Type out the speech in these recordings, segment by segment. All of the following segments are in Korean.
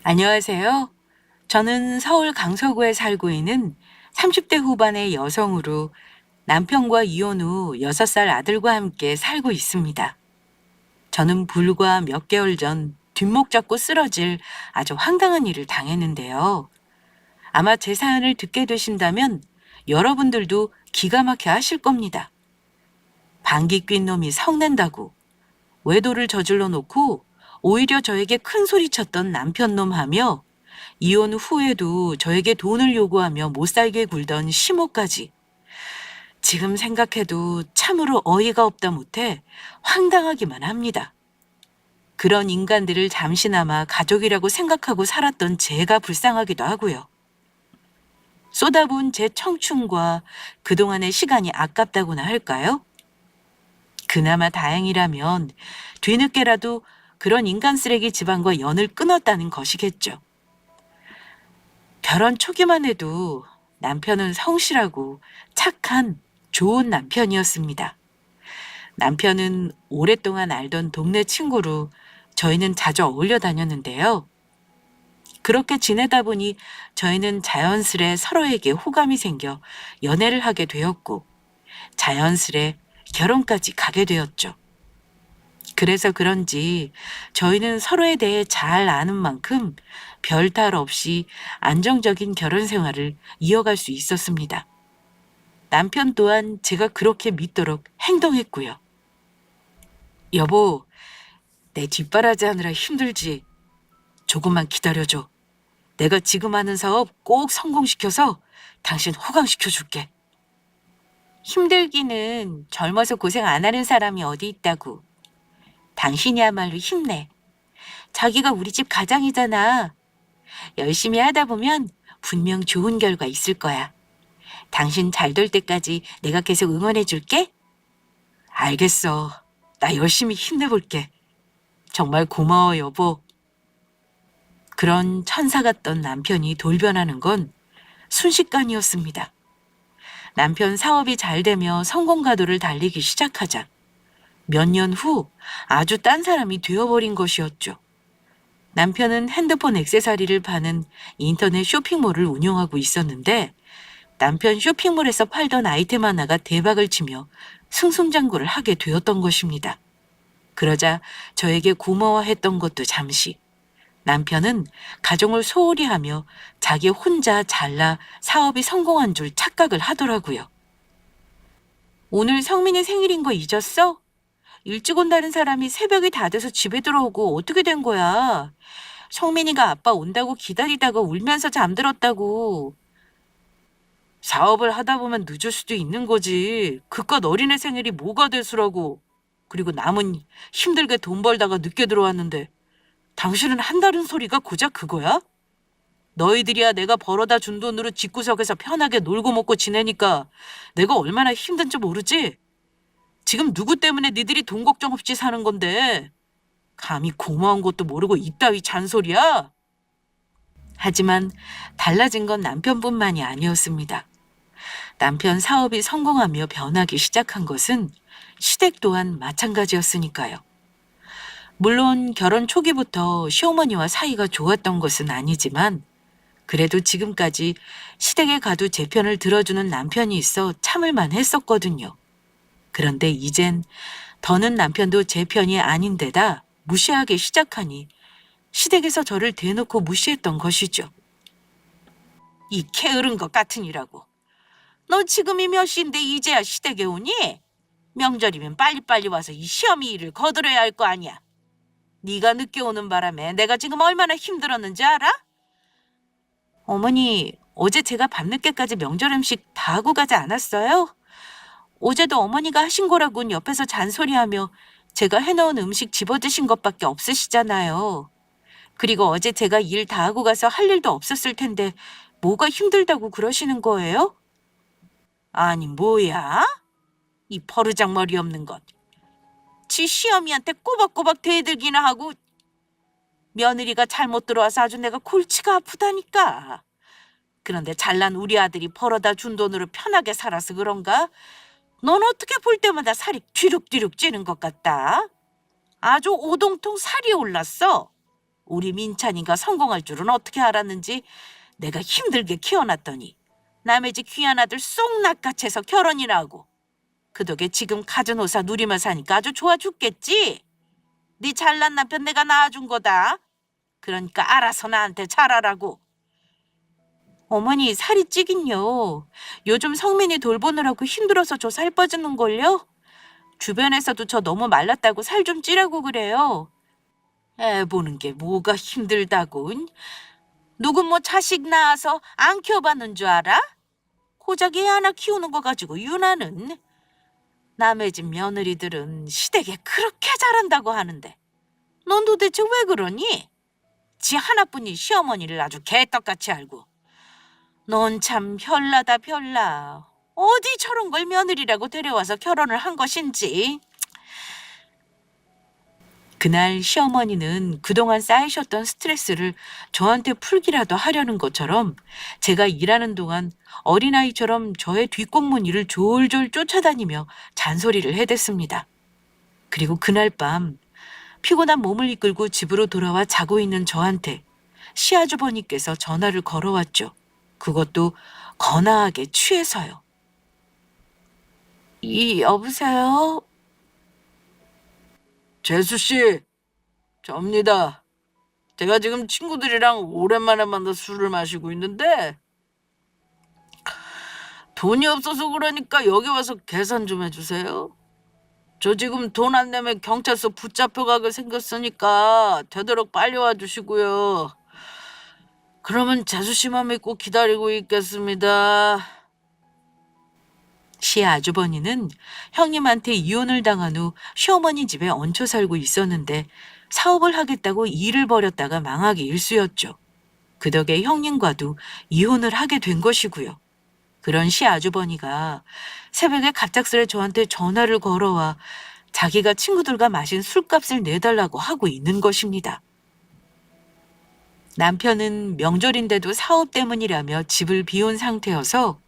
안녕하세요. 저는 서울 강서구에 살고 있는 30대 후반의 여성으로 남편과 이혼 후 6살 아들과 함께 살고 있습니다. 저는 불과 몇 개월 전 뒷목 잡고 쓰러질 아주 황당한 일을 당했는데요. 아마 제 사연을 듣게 되신다면 여러분들도 기가 막혀 하실 겁니다. 방귀 뀐 놈이 성낸다고 외도를 저질러 놓고 오히려 저에게 큰 소리 쳤던 남편 놈 하며 이혼 후에도 저에게 돈을 요구하며 못 살게 굴던 시모까지. 지금 생각해도 참으로 어이가 없다 못해 황당하기만 합니다. 그런 인간들을 잠시나마 가족이라고 생각하고 살았던 제가 불쌍하기도 하고요. 쏟아부은 제 청춘과 그동안의 시간이 아깝다고나 할까요? 그나마 다행이라면 뒤늦게라도 그런 인간 쓰레기 집안과 연을 끊었다는 것이겠죠. 결혼 초기만 해도 남편은 성실하고 착한 좋은 남편이었습니다. 남편은 오랫동안 알던 동네 친구로 저희는 자주 어울려 다녔는데요. 그렇게 지내다 보니 저희는 자연스레 서로에게 호감이 생겨 연애를 하게 되었고 자연스레 결혼까지 가게 되었죠. 그래서 그런지 저희는 서로에 대해 잘 아는 만큼 별탈 없이 안정적인 결혼 생활을 이어갈 수 있었습니다. 남편 또한 제가 그렇게 믿도록 행동했고요. 여보, 내 뒷바라지 하느라 힘들지? 조금만 기다려줘. 내가 지금 하는 사업 꼭 성공시켜서 당신 호강시켜줄게. 힘들기는 젊어서 고생 안 하는 사람이 어디 있다고. 당신이야말로 힘내. 자기가 우리 집 가장이잖아. 열심히 하다 보면 분명 좋은 결과 있을 거야. 당신 잘 될 때까지 내가 계속 응원해 줄게. 알겠어. 나 열심히 힘내볼게. 정말 고마워, 여보. 그런 천사 같던 남편이 돌변하는 건 순식간이었습니다. 남편 사업이 잘 되며 성공 가도를 달리기 시작하자 몇 년 후 아주 딴 사람이 되어버린 것이었죠. 남편은 핸드폰 액세서리를 파는 인터넷 쇼핑몰을 운영하고 있었는데 남편 쇼핑몰에서 팔던 아이템 하나가 대박을 치며 승승장구를 하게 되었던 것입니다. 그러자 저에게 고마워했던 것도 잠시. 남편은 가정을 소홀히 하며 자기 혼자 잘나 사업이 성공한 줄 착각을 하더라고요. 오늘 성민이 생일인 거 잊었어? 일찍 온다는 사람이 새벽이 다 돼서 집에 들어오고 어떻게 된 거야? 성민이가 아빠 온다고 기다리다가 울면서 잠들었다고. 사업을 하다 보면 늦을 수도 있는 거지. 그깟 어린애 생일이 뭐가 대수라고. 그리고 남은 힘들게 돈 벌다가 늦게 들어왔는데 당신은 한다는 소리가 고작 그거야? 너희들이야 내가 벌어다 준 돈으로 집구석에서 편하게 놀고 먹고 지내니까 내가 얼마나 힘든지 모르지? 지금 누구 때문에 니들이 돈 걱정 없이 사는 건데 감히 고마운 것도 모르고 이따위 잔소리야? 하지만 달라진 건 남편뿐만이 아니었습니다. 남편 사업이 성공하며 변하기 시작한 것은 시댁 또한 마찬가지였으니까요. 물론 결혼 초기부터 시어머니와 사이가 좋았던 것은 아니지만 그래도 지금까지 시댁에 가도 제 편을 들어주는 남편이 있어 참을만 했었거든요. 그런데 이젠 더는 남편도 제 편이 아닌데다 무시하기 시작하니 시댁에서 저를 대놓고 무시했던 것이죠. 이 게으른 것 같으니라고. 너 지금이 몇 시인데 이제야 시댁에 오니? 명절이면 빨리빨리 와서 이 시어미 일을 거들어야 할 거 아니야. 네가 늦게 오는 바람에 내가 지금 얼마나 힘들었는지 알아? 어머니, 어제 제가 밤늦게까지 명절 음식 다 하고 가지 않았어요? 어제도 어머니가 하신 거라곤 옆에서 잔소리하며 제가 해놓은 음식 집어드신 것밖에 없으시잖아요. 그리고 어제 제가 일 다 하고 가서 할 일도 없었을 텐데 뭐가 힘들다고 그러시는 거예요? 아니 뭐야? 이 버르장머리 없는 것. 지 시어미한테 꼬박꼬박 대들기나 하고 며느리가 잘못 들어와서 아주 내가 골치가 아프다니까. 그런데 잘난 우리 아들이 벌어다 준 돈으로 편하게 살아서 그런가? 넌 어떻게 볼 때마다 살이 뒤룩뒤룩 찌는 것 같다. 아주 오동통 살이 올랐어. 우리 민찬이가 성공할 줄은 어떻게 알았는지 내가 힘들게 키워놨더니 남의 집 귀한 아들 쏙 낚아채서 결혼이나 하고 그 덕에 지금 가진 호사 누리며 사니까 아주 좋아 죽겠지? 네 잘난 남편 내가 낳아준 거다. 그러니까 알아서 나한테 잘하라고. 어머니 살이 찌긴요. 요즘 성민이 돌보느라고 힘들어서 저 살 빠지는걸요? 주변에서도 저 너무 말랐다고 살 좀 찌라고 그래요. 애 보는 게 뭐가 힘들다고. 누구 뭐 자식 낳아서 안 키워봤는 줄 알아? 고작 애 하나 키우는 거 가지고 유나는. 남의 집 며느리들은 시댁에 그렇게 잘한다고 하는데 넌 도대체 왜 그러니? 지 하나뿐인 시어머니를 아주 개떡같이 알고. 넌 참 별나다 별나. 어디 저런 걸 며느리라고 데려와서 결혼을 한 것인지. 그날 시어머니는 그동안 쌓이셨던 스트레스를 저한테 풀기라도 하려는 것처럼 제가 일하는 동안 어린아이처럼 저의 뒷공무니를 졸졸 쫓아다니며 잔소리를 해댔습니다. 그리고 그날 밤 피곤한 몸을 이끌고 집으로 돌아와 자고 있는 저한테 시아주버니께서 전화를 걸어왔죠. 그것도 거나하게 취해서요. 여보세요? 재수 씨, 접니다. 제가 지금 친구들이랑 오랜만에 만나 술을 마시고 있는데 돈이 없어서 그러니까 여기 와서 계산 좀 해주세요. 저 지금 돈 안 내면 경찰서 붙잡혀가게 생겼으니까 되도록 빨리 와주시고요. 그러면 재수 씨만 믿고 기다리고 있겠습니다. 시 아주버니는 형님한테 이혼을 당한 후 시어머니 집에 얹혀 살고 있었는데 사업을 하겠다고 일을 벌였다가 망하기 일쑤였죠. 그 덕에 형님과도 이혼을 하게 된 것이고요. 그런 시 아주버니가 새벽에 갑작스레 저한테 전화를 걸어와 자기가 친구들과 마신 술값을 내달라고 하고 있는 것입니다. 남편은 명절인데도 사업 때문이라며 집을 비운 상태여서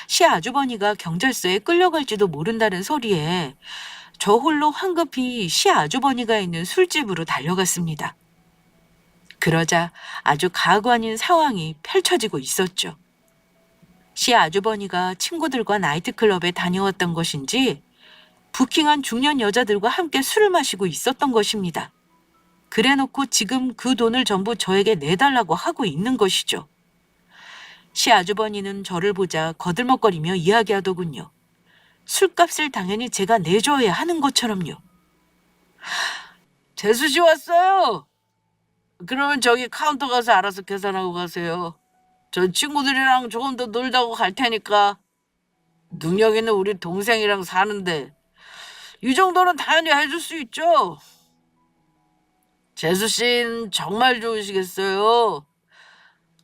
시 아주버니가 경찰서에 끌려갈지도 모른다는 소리에 저 홀로 황급히 시 아주버니가 있는 술집으로 달려갔습니다. 그러자 아주 가구 아닌 상황이 펼쳐지고 있었죠. 시 아주버니가 친구들과 나이트클럽에 다녀왔던 것인지 부킹한 중년 여자들과 함께 술을 마시고 있었던 것입니다. 그래놓고 지금 그 돈을 전부 저에게 내달라고 하고 있는 것이죠. 시 아주버니는 저를 보자 거들먹거리며 이야기하더군요. 술값을 당연히 제가 내줘야 하는 것처럼요. 재수 씨 왔어요. 그러면 저기 카운터 가서 알아서 계산하고 가세요. 저 친구들이랑 조금 더 놀다고 갈 테니까. 능력 있는 우리 동생이랑 사는데 이 정도는 당연히 해줄 수 있죠. 재수 씨는 정말 좋으시겠어요.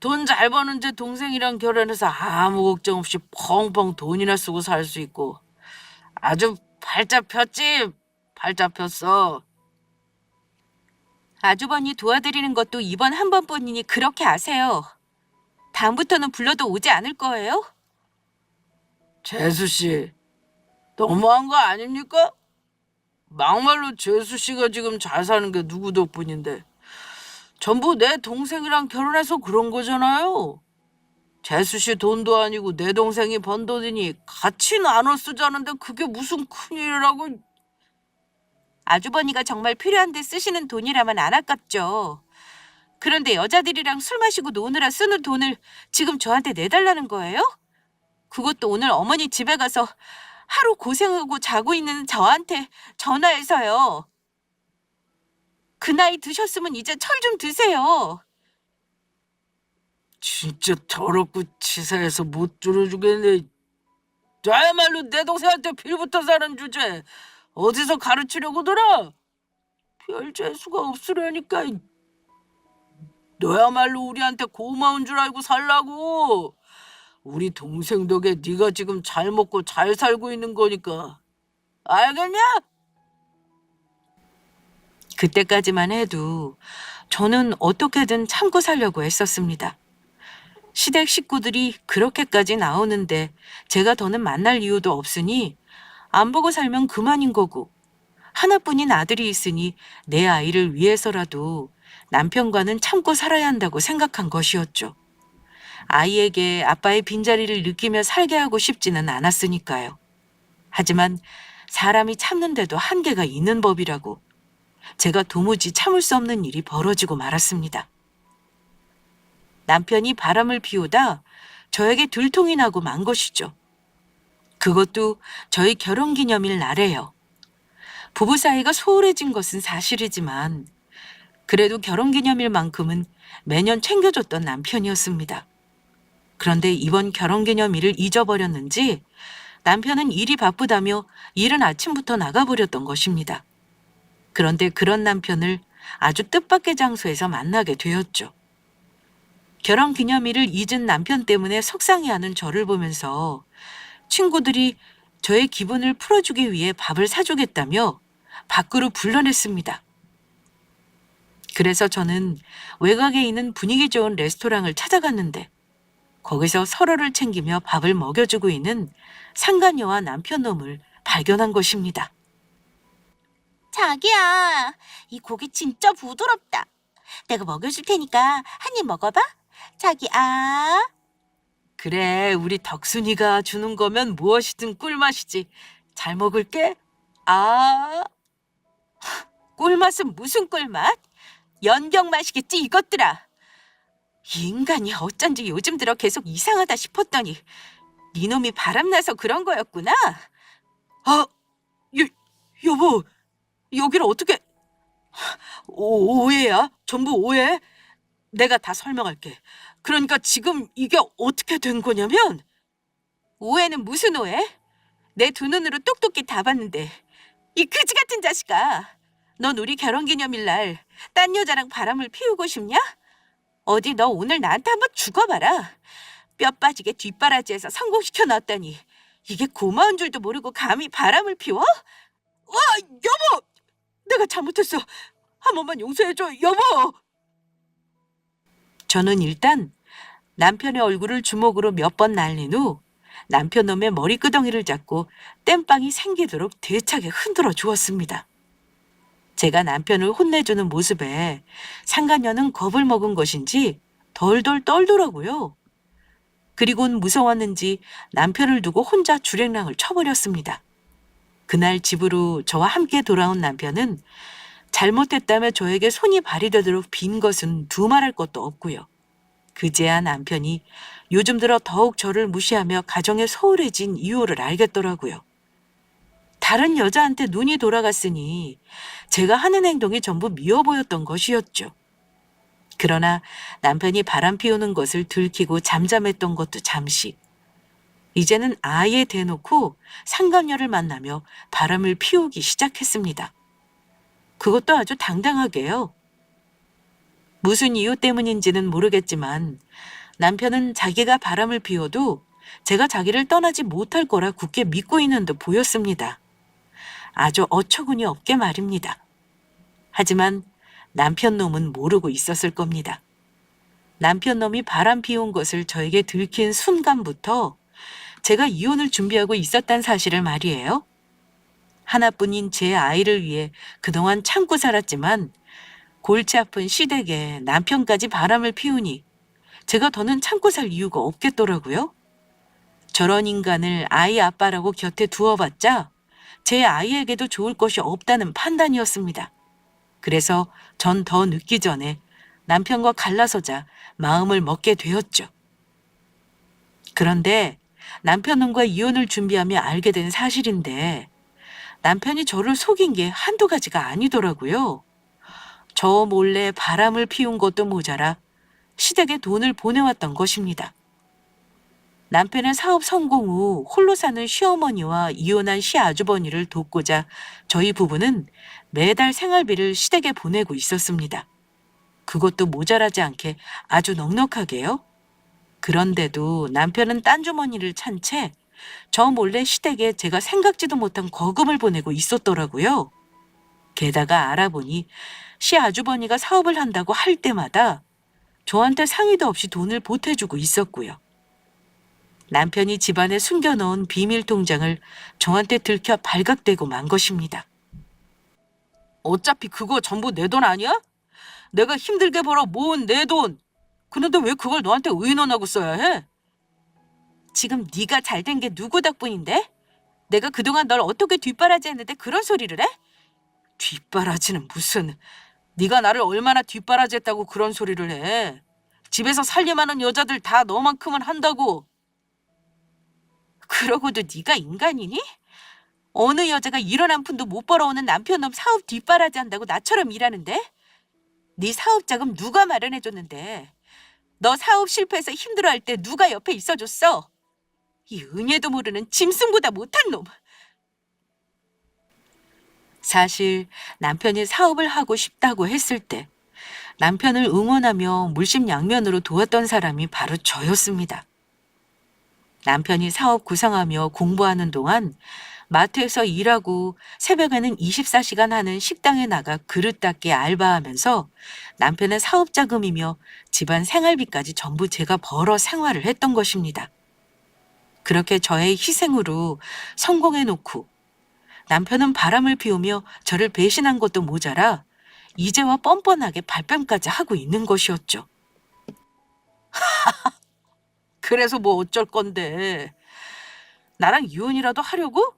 돈 잘 버는 제 동생이랑 결혼해서 아무 걱정 없이 펑펑 돈이나 쓰고 살 수 있고 아주 발작 폈지? 발작 폈어. 아주버니 도와드리는 것도 이번 한 번뿐이니 그렇게 아세요. 다음부터는 불러도 오지 않을 거예요? 재수 씨, 너무한 거 아닙니까? 막말로 재수 씨가 지금 잘 사는 게 누구 덕분인데 전부 내 동생이랑 결혼해서 그런 거잖아요. 재수 씨 돈도 아니고 내 동생이 번 돈이니 같이 나눠 쓰자는데 그게 무슨 큰일이라고. 아주버니가 정말 필요한 데 쓰시는 돈이라면 안 아깝죠. 그런데 여자들이랑 술 마시고 노느라 쓰는 돈을 지금 저한테 내달라는 거예요? 그것도 오늘 어머니 집에 가서 하루 고생하고 자고 있는 저한테 전화해서요. 그 나이 드셨으면 이제 철 좀 드세요. 진짜 더럽고 치사해서 못 들어주겠네. 나야말로 내 동생한테 빌부터 사는 주제 어디서 가르치려고 들어? 별 재수가 없으려니까. 너야말로 우리한테 고마운 줄 알고 살라고. 우리 동생 덕에 네가 지금 잘 먹고 잘 살고 있는 거니까. 알겠냐? 그때까지만 해도 저는 어떻게든 참고 살려고 했었습니다. 시댁 식구들이 그렇게까지 나오는데 제가 더는 만날 이유도 없으니 안 보고 살면 그만인 거고 하나뿐인 아들이 있으니 내 아이를 위해서라도 남편과는 참고 살아야 한다고 생각한 것이었죠. 아이에게 아빠의 빈자리를 느끼며 살게 하고 싶지는 않았으니까요. 하지만 사람이 참는데도 한계가 있는 법이라고 제가 도무지 참을 수 없는 일이 벌어지고 말았습니다. 남편이 바람을 피우다 저에게 들통이 나고 만 것이죠. 그것도 저희 결혼기념일 날에요. 부부 사이가 소홀해진 것은 사실이지만 그래도 결혼기념일만큼은 매년 챙겨줬던 남편이었습니다. 그런데 이번 결혼기념일을 잊어버렸는지 남편은 일이 바쁘다며 이른 아침부터 나가버렸던 것입니다. 그런데 그런 남편을 아주 뜻밖의 장소에서 만나게 되었죠. 결혼기념일을 잊은 남편 때문에 속상해하는 저를 보면서 친구들이 저의 기분을 풀어주기 위해 밥을 사주겠다며 밖으로 불러냈습니다. 그래서 저는 외곽에 있는 분위기 좋은 레스토랑을 찾아갔는데 거기서 서로를 챙기며 밥을 먹여주고 있는 상간녀와 남편놈을 발견한 것입니다. 자기야, 이 고기 진짜 부드럽다. 내가 먹여줄 테니까 한 입 먹어봐. 자기야. 그래, 우리 덕순이가 주는 거면 무엇이든 꿀맛이지. 잘 먹을게. 아, 꿀맛은 무슨 꿀맛? 연경 맛이겠지 이것들아. 이 인간이 어쩐지 요즘 들어 계속 이상하다 싶었더니 네 놈이 바람나서 그런 거였구나. 아, 여보, 여기를 어떻게... 오해야? 전부 오해? 내가 다 설명할게. 그러니까 지금 이게 어떻게 된 거냐면 오해는 무슨 오해? 내 두 눈으로 똑똑히 다 봤는데 이 그지 같은 자식아. 넌 우리 결혼기념일 날 딴 여자랑 바람을 피우고 싶냐? 어디 너 오늘 나한테 한번 죽어봐라. 뼈 빠지게 뒷바라지에서 성공시켜 놨더니 이게 고마운 줄도 모르고 감히 바람을 피워? 와, 여보! 내가 잘못했어. 한 번만 용서해줘, 여보! 저는 일단 남편의 얼굴을 주먹으로 몇 번 날린 후 남편 놈의 머리끄덩이를 잡고 땜빵이 생기도록 대차게 흔들어 주었습니다. 제가 남편을 혼내주는 모습에 상간녀는 겁을 먹은 것인지 덜덜 떨더라고요. 그리곤 무서웠는지 남편을 두고 혼자 주랭랑을 쳐버렸습니다. 그날 집으로 저와 함께 돌아온 남편은 잘못했다며 저에게 손이 발이 되도록 빈 것은 두말할 것도 없고요. 그제야 남편이 요즘 들어 더욱 저를 무시하며 가정에 소홀해진 이유를 알겠더라고요. 다른 여자한테 눈이 돌아갔으니 제가 하는 행동이 전부 미워 보였던 것이었죠. 그러나 남편이 바람 피우는 것을 들키고 잠잠했던 것도 잠시. 이제는 아예 대놓고 상간녀를 만나며 바람을 피우기 시작했습니다. 그것도 아주 당당하게요. 무슨 이유 때문인지는 모르겠지만 남편은 자기가 바람을 피워도 제가 자기를 떠나지 못할 거라 굳게 믿고 있는 듯 보였습니다. 아주 어처구니 없게 말입니다. 하지만 남편 놈은 모르고 있었을 겁니다. 남편 놈이 바람 피운 것을 저에게 들킨 순간부터 제가 이혼을 준비하고 있었단 사실을 말이에요. 하나뿐인 제 아이를 위해 그동안 참고 살았지만 골치 아픈 시댁에 남편까지 바람을 피우니 제가 더는 참고 살 이유가 없겠더라고요. 저런 인간을 아이 아빠라고 곁에 두어봤자 제 아이에게도 좋을 것이 없다는 판단이었습니다. 그래서 전 더 늦기 전에 남편과 갈라서자 마음을 먹게 되었죠. 그런데 남편과 이혼을 준비하며 알게 된 사실인데 남편이 저를 속인 게 한두 가지가 아니더라고요. 저 몰래 바람을 피운 것도 모자라 시댁에 돈을 보내왔던 것입니다. 남편의 사업 성공 후 홀로 사는 시어머니와 이혼한 시아주버니를 돕고자 저희 부부는 매달 생활비를 시댁에 보내고 있었습니다. 그것도 모자라지 않게 아주 넉넉하게요. 그런데도 남편은 딴 주머니를 찬 채 저 몰래 시댁에 제가 생각지도 못한 거금을 보내고 있었더라고요. 게다가 알아보니 시아주버니가 사업을 한다고 할 때마다 저한테 상의도 없이 돈을 보태주고 있었고요. 남편이 집안에 숨겨놓은 비밀 통장을 저한테 들켜 발각되고 만 것입니다. 어차피 그거 전부 내 돈 아니야? 내가 힘들게 벌어 모은 내 돈. 그런데 왜 그걸 너한테 의논하고 써야 해? 지금 네가 잘 된 게 누구 덕분인데? 내가 그동안 널 어떻게 뒷바라지했는데 그런 소리를 해? 뒷바라지는 무슨. 네가 나를 얼마나 뒷바라지했다고 그런 소리를 해. 집에서 살림하는 여자들 다 너만큼은 한다고. 그러고도 네가 인간이니? 어느 여자가 이런 한 푼도 못 벌어오는 남편놈 사업 뒷바라지 한다고 나처럼 일하는데? 네 사업 자금 누가 마련해줬는데? 너 사업 실패해서 힘들어할 때 누가 옆에 있어줬어? 이 은혜도 모르는 짐승보다 못한 놈. 사실 남편이 사업을 하고 싶다고 했을 때 남편을 응원하며 물심양면으로 도왔던 사람이 바로 저였습니다. 남편이 사업 구상하며 공부하는 동안 마트에서 일하고 새벽에는 24시간 하는 식당에 나가 그릇 닦기 알바하면서 남편의 사업 자금이며 집안 생활비까지 전부 제가 벌어 생활을 했던 것입니다. 그렇게 저의 희생으로 성공해 놓고 남편은 바람을 피우며 저를 배신한 것도 모자라 이제와 뻔뻔하게 발뺌까지 하고 있는 것이었죠. 그래서 뭐 어쩔 건데. 나랑 이혼이라도 하려고?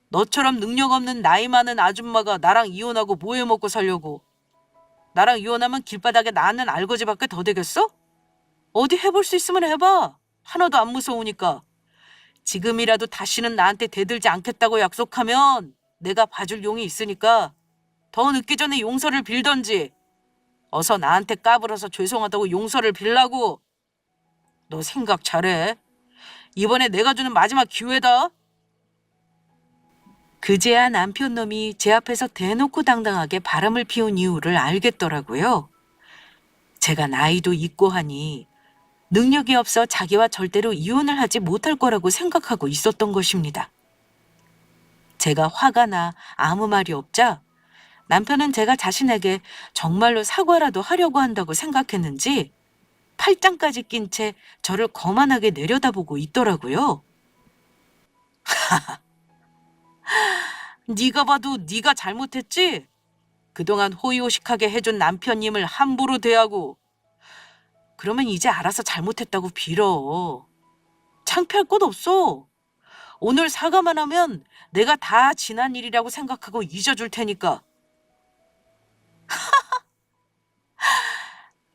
너처럼 능력 없는 나이 많은 아줌마가 나랑 이혼하고 뭐 해 먹고 살려고. 나랑 이혼하면 길바닥에 나는 알거지밖에 더 되겠어? 어디 해볼 수 있으면 해봐. 하나도 안 무서우니까. 지금이라도 다시는 나한테 대들지 않겠다고 약속하면 내가 봐줄 용이 있으니까 더 늦기 전에 용서를 빌던지. 어서 나한테 까불어서 죄송하다고 용서를 빌라고. 너 생각 잘해. 이번에 내가 주는 마지막 기회다. 그제야 남편 놈이 제 앞에서 대놓고 당당하게 바람을 피운 이유를 알겠더라고요. 제가 나이도 있고 하니 능력이 없어 자기와 절대로 이혼을 하지 못할 거라고 생각하고 있었던 것입니다. 제가 화가 나 아무 말이 없자 남편은 제가 자신에게 정말로 사과라도 하려고 한다고 생각했는지 팔짱까지 낀 채 저를 거만하게 내려다보고 있더라고요. 네가 봐도 네가 잘못했지? 그동안 호의호식하게 해준 남편님을 함부로 대하고. 그러면 이제 알아서 잘못했다고 빌어. 창피할 것 없어. 오늘 사과만 하면 내가 다 지난 일이라고 생각하고 잊어줄 테니까.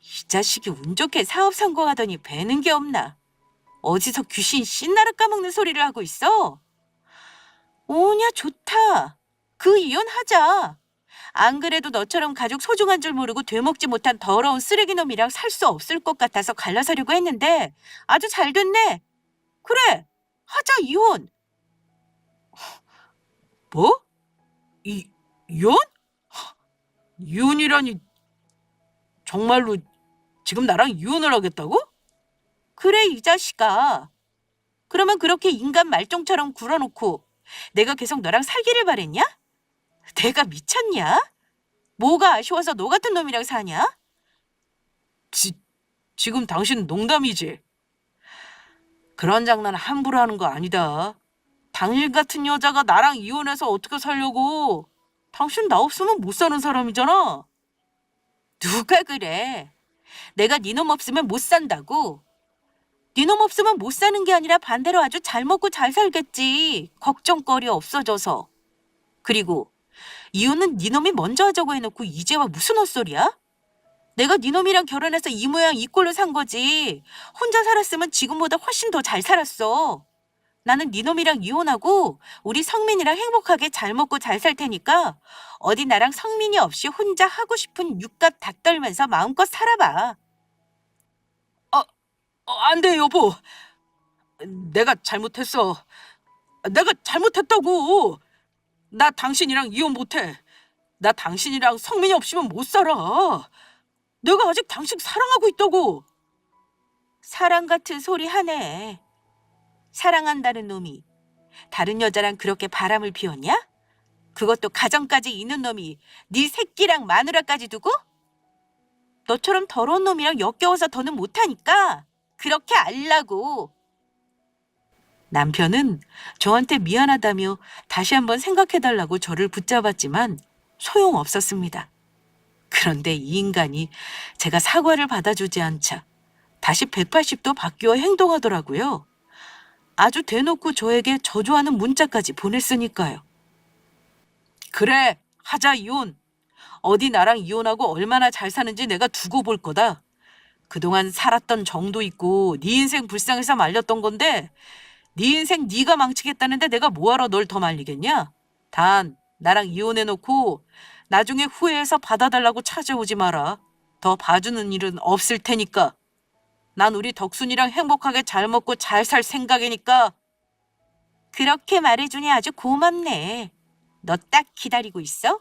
이 자식이 운 좋게 사업 성공하더니 배는 게 없나. 어디서 귀신 씨나라 까먹는 소리를 하고 있어? 오냐 좋다. 그 이혼하자. 안 그래도 너처럼 가족 소중한 줄 모르고 되먹지 못한 더러운 쓰레기놈이랑 살 수 없을 것 같아서 갈라서려고 했는데 아주 잘 됐네. 그래, 하자 이혼. 뭐? 이혼? 이혼이라니. 정말로 지금 나랑 이혼을 하겠다고? 그래 이 자식아. 그러면 그렇게 인간 말종처럼 굴어놓고 내가 계속 너랑 살기를 바랬냐? 내가 미쳤냐? 뭐가 아쉬워서 너 같은 놈이랑 사냐? 지금 당신 농담이지? 그런 장난 함부로 하는 거 아니다. 당신 같은 여자가 나랑 이혼해서 어떻게 살려고. 당신 나 없으면 못 사는 사람이잖아. 누가 그래? 내가 네 놈 없으면 못 산다고. 네 놈 없으면 못 사는 게 아니라 반대로 아주 잘 먹고 잘 살겠지. 걱정거리 없어져서. 그리고 이혼은 네 놈이 먼저 하자고 해놓고 이제와 무슨 헛소리야? 내가 네 놈이랑 결혼해서 이 모양 이 꼴로 산 거지. 혼자 살았으면 지금보다 훨씬 더 잘 살았어. 나는 네 놈이랑 이혼하고 우리 성민이랑 행복하게 잘 먹고 잘 살 테니까 어디 나랑 성민이 없이 혼자 하고 싶은 육갑 다 떨면서 마음껏 살아봐. 안 돼, 여보. 내가 잘못했어. 내가 잘못했다고. 나 당신이랑 이혼 못해. 나 당신이랑 성민이 없이면 못 살아. 내가 아직 당신 사랑하고 있다고. 사랑 같은 소리 하네. 사랑한다는 놈이 다른 여자랑 그렇게 바람을 피웠냐? 그것도 가정까지 있는 놈이 네 새끼랑 마누라까지 두고? 너처럼 더러운 놈이랑 역겨워서 더는 못하니까 그렇게 알라고. 남편은 저한테 미안하다며 다시 한번 생각해달라고 저를 붙잡았지만 소용없었습니다. 그런데 이 인간이 제가 사과를 받아주지 않자 다시 180도 바뀌어 행동하더라고요. 아주 대놓고 저에게 저주하는 문자까지 보냈으니까요. 그래, 하자 이혼. 어디 나랑 이혼하고 얼마나 잘 사는지 내가 두고 볼 거다. 그동안 살았던 정도 있고 네 인생 불쌍해서 말렸던 건데 네 인생 네가 망치겠다는데 내가 뭐하러 널 더 말리겠냐? 단 나랑 이혼해놓고 나중에 후회해서 받아달라고 찾아오지 마라. 더 봐주는 일은 없을 테니까. 난 우리 덕순이랑 행복하게 잘 먹고 잘 살 생각이니까. 그렇게 말해주니 아주 고맙네. 너 딱 기다리고 있어.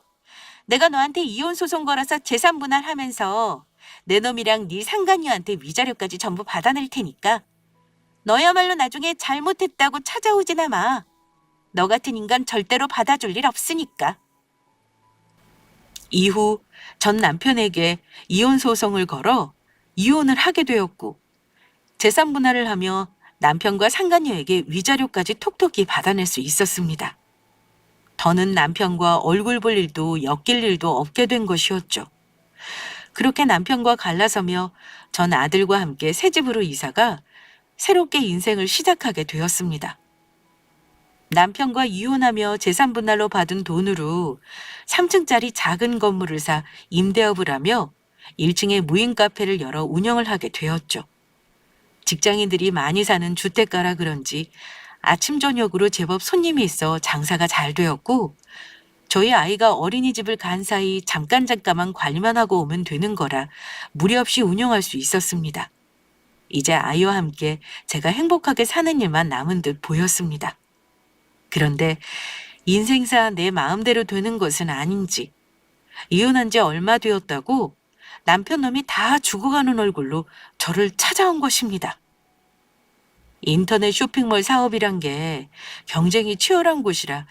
내가 너한테 이혼 소송 걸어서 재산 분할하면서 내 놈이랑 네 상간녀한테 위자료까지 전부 받아낼 테니까. 너야말로 나중에 잘못했다고 찾아오지나 마. 너 같은 인간 절대로 받아줄 일 없으니까. 이후 전 남편에게 이혼 소송을 걸어 이혼을 하게 되었고 재산 분할을 하며 남편과 상간녀에게 위자료까지 톡톡히 받아낼 수 있었습니다. 더는 남편과 얼굴 볼 일도 엮일 일도 없게 된 것이었죠. 그렇게 남편과 갈라서며 전 아들과 함께 새 집으로 이사가 새롭게 인생을 시작하게 되었습니다. 남편과 이혼하며 재산 분할로 받은 돈으로 3층짜리 작은 건물을 사 임대업을 하며 1층에 무인 카페를 열어 운영을 하게 되었죠. 직장인들이 많이 사는 주택가라 그런지 아침 저녁으로 제법 손님이 있어 장사가 잘 되었고 저희 아이가 어린이집을 간 사이 잠깐만 관리만 하고 오면 되는 거라 무리 없이 운영할 수 있었습니다. 이제 아이와 함께 제가 행복하게 사는 일만 남은 듯 보였습니다. 그런데 인생사 내 마음대로 되는 것은 아닌지 이혼한 지 얼마 되었다고 남편 놈이 다 죽어가는 얼굴로 저를 찾아온 것입니다. 인터넷 쇼핑몰 사업이란 게 경쟁이 치열한 곳이라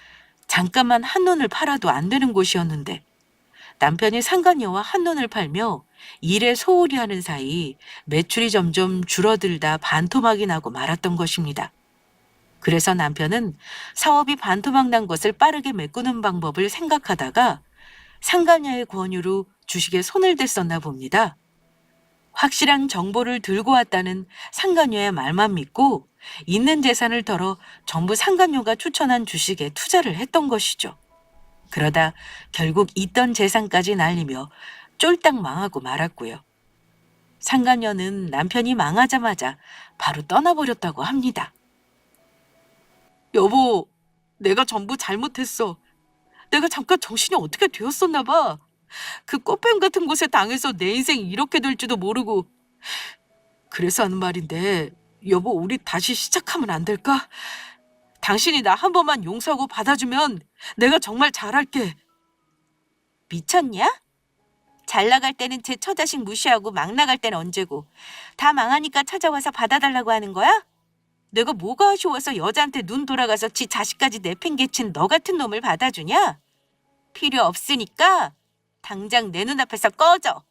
잠깐만 한눈을 팔아도 안 되는 곳이었는데 남편이 상간녀와 한눈을 팔며 일에 소홀히 하는 사이 매출이 점점 줄어들다 반토막이 나고 말았던 것입니다. 그래서 남편은 사업이 반토막 난 것을 빠르게 메꾸는 방법을 생각하다가 상간녀의 권유로 주식에 손을 댔었나 봅니다. 확실한 정보를 들고 왔다는 상간녀의 말만 믿고 있는 재산을 털어 전부 상간녀가 추천한 주식에 투자를 했던 것이죠. 그러다 결국 있던 재산까지 날리며 쫄딱 망하고 말았고요. 상간녀는 남편이 망하자마자 바로 떠나버렸다고 합니다. 여보, 내가 전부 잘못했어. 내가 잠깐 정신이 어떻게 되었었나 봐. 그 꽃뱀 같은 곳에 당해서 내 인생이 이렇게 될지도 모르고. 그래서 하는 말인데 여보, 우리 다시 시작하면 안 될까? 당신이 나 한 번만 용서하고 받아주면 내가 정말 잘할게. 미쳤냐? 잘 나갈 때는 제 처자식 무시하고 막 나갈 때는 언제고 다 망하니까 찾아와서 받아달라고 하는 거야? 내가 뭐가 아쉬워서 여자한테 눈 돌아가서 지 자식까지 내팽개친 너 같은 놈을 받아주냐? 필요 없으니까 당장 내 눈앞에서 꺼져.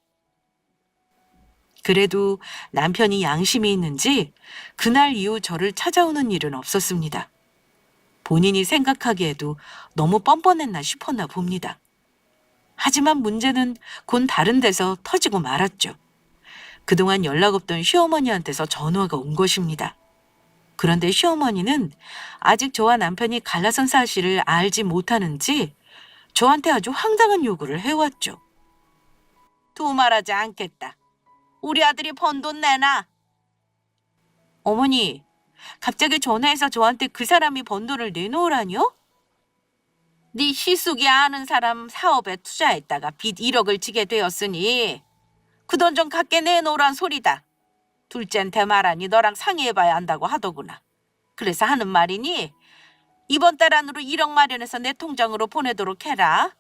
그래도 남편이 양심이 있는지 그날 이후 저를 찾아오는 일은 없었습니다. 본인이 생각하기에도 너무 뻔뻔했나 싶었나 봅니다. 하지만 문제는 곧 다른 데서 터지고 말았죠. 그동안 연락 없던 시어머니한테서 전화가 온 것입니다. 그런데 시어머니는 아직 저와 남편이 갈라선 사실을 알지 못하는지 저한테 아주 황당한 요구를 해왔죠. 두말하지 않겠다. 우리 아들이 번 돈 내놔. 어머니, 갑자기 전화해서 저한테 그 사람이 번 돈을 내놓으라뇨? 네 시숙이 아는 사람 사업에 투자했다가 빚 1억을 지게 되었으니 그 돈 좀 갖게 내놓으란 소리다. 둘째한테 말하니 너랑 상의해봐야 한다고 하더구나. 그래서 하는 말이니 이번 달 안으로 1억 마련해서 내 통장으로 보내도록 해라.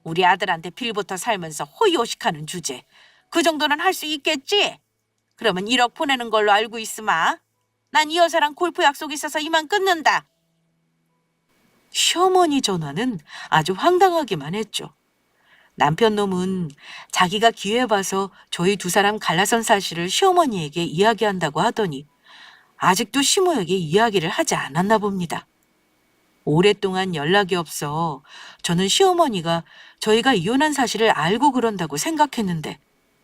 우리 아들한테 빌부터 살면서 호의호식하는 주제. 그 정도는 할 수 있겠지? 그러면 1억 보내는 걸로 알고 있으마. 난 이 여자랑 골프 약속 있어서 이만 끊는다. 시어머니 전화는 아주 황당하기만 했죠. 남편 놈은 자기가 기회 봐서 저희 두 사람 갈라선 사실을 시어머니에게 이야기한다고 하더니 아직도 시모에게 이야기를 하지 않았나 봅니다. 오랫동안 연락이 없어 저는 시어머니가 저희가 이혼한 사실을 알고 그런다고 생각했는데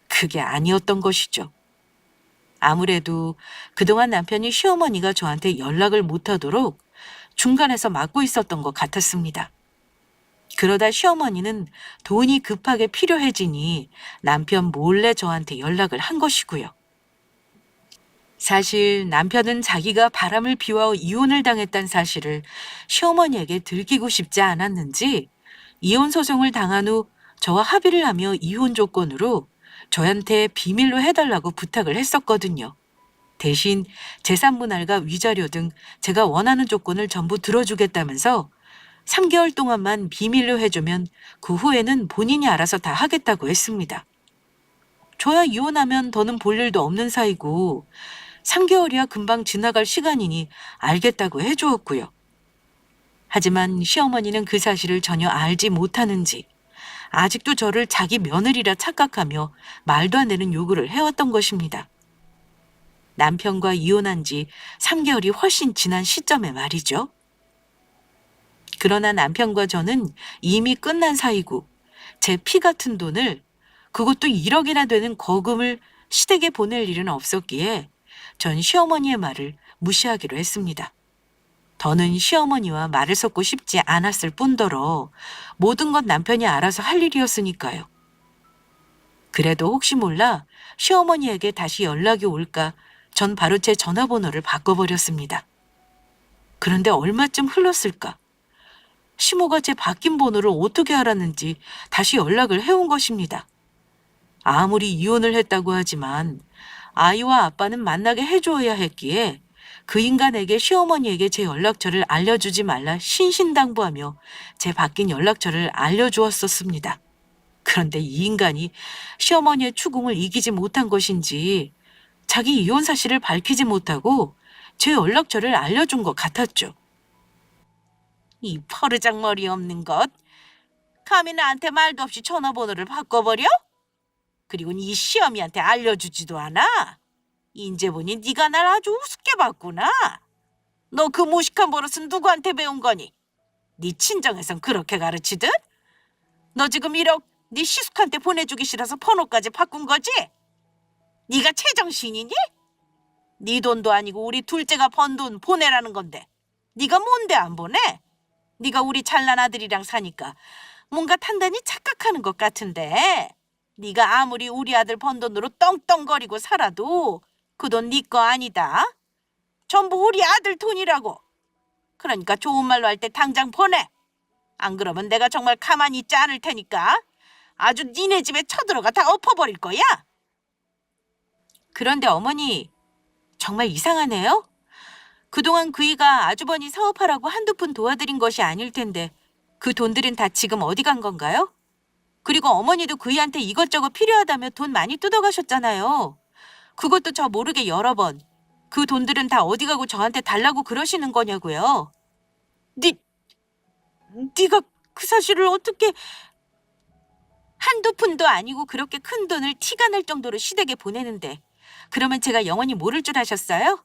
그게 아니었던 것이죠. 아무래도 그동안 남편이 시어머니가 저한테 연락을 못하도록 중간에서 막고 있었던 것 같았습니다. 그러다 시어머니는 돈이 급하게 필요해지니 남편 몰래 저한테 연락을 한 것이고요. 사실 남편은 자기가 바람을 피워 이혼을 당했다는 사실을 시어머니에게 들키고 싶지 않았는지 이혼 소송을 당한 후 저와 합의를 하며 이혼 조건으로 저한테 비밀로 해달라고 부탁을 했었거든요. 대신 재산 분할과 위자료 등 제가 원하는 조건을 전부 들어주겠다면서 3개월 동안만 비밀로 해주면 그 후에는 본인이 알아서 다 하겠다고 했습니다. 저야 이혼하면 더는 볼 일도 없는 사이고 3개월이야 금방 지나갈 시간이니 알겠다고 해주었고요. 하지만 시어머니는 그 사실을 전혀 알지 못하는지 아직도 저를 자기 며느리라 착각하며 말도 안 되는 요구를 해왔던 것입니다. 남편과 이혼한 지 3개월이 훨씬 지난 시점에 말이죠. 그러나 남편과 저는 이미 끝난 사이고 제 피 같은 돈을, 그것도 1억이나 되는 거금을 시댁에 보낼 일은 없었기에 전 시어머니의 말을 무시하기로 했습니다. 더는 시어머니와 말을 섞고 싶지 않았을 뿐더러 모든 건 남편이 알아서 할 일이었으니까요. 그래도 혹시 몰라 시어머니에게 다시 연락이 올까 전 바로 제 전화번호를 바꿔버렸습니다. 그런데 얼마쯤 흘렀을까? 시모가 제 바뀐 번호를 어떻게 알았는지 다시 연락을 해온 것입니다. 아무리 이혼을 했다고 하지만 아이와 아빠는 만나게 해주어야 했기에 그 인간에게 시어머니에게 제 연락처를 알려주지 말라 신신당부하며 제 바뀐 연락처를 알려주었었습니다. 그런데 이 인간이 시어머니의 추궁을 이기지 못한 것인지 자기 이혼 사실을 밝히지 못하고 제 연락처를 알려준 것 같았죠. 이 퍼르장머리 없는 것. 감히 나한테 말도 없이 전화번호를 바꿔버려? 그리고 네 시어미한테 알려주지도 않아? 인제 보니 네가 날 아주 우습게 봤구나. 너 그 무식한 버릇은 누구한테 배운 거니? 네 친정에선 그렇게 가르치듯? 너 지금 1억 네 시숙한테 보내주기 싫어서 번호까지 바꾼 거지? 네가 제정신이니? 네 돈도 아니고 우리 둘째가 번 돈 보내라는 건데 네가 뭔데 안 보내? 네가 우리 잘난 아들이랑 사니까 뭔가 단단히 착각하는 것 같은데 네가 아무리 우리 아들 번 돈으로 떵떵거리고 살아도 그 돈 네 거 아니다. 전부 우리 아들 돈이라고. 그러니까 좋은 말로 할 때 당장 보내. 안 그러면 내가 정말 가만히 있지 않을 테니까 아주 니네 집에 쳐들어가 다 엎어버릴 거야. 그런데 어머니, 정말 이상하네요. 그동안 그이가 아주버니 사업하라고 한두 푼 도와드린 것이 아닐 텐데 그 돈들은 다 지금 어디 간 건가요? 그리고 어머니도 그이한테 이것저것 필요하다며 돈 많이 뜯어가셨잖아요. 그것도 저 모르게 여러 번. 그 돈들은 다 어디 가고 저한테 달라고 그러시는 거냐고요. 네가 그 사실을 어떻게... 한두 푼도 아니고 그렇게 큰 돈을 티가 날 정도로 시댁에 보내는데 그러면 제가 영원히 모를 줄 아셨어요?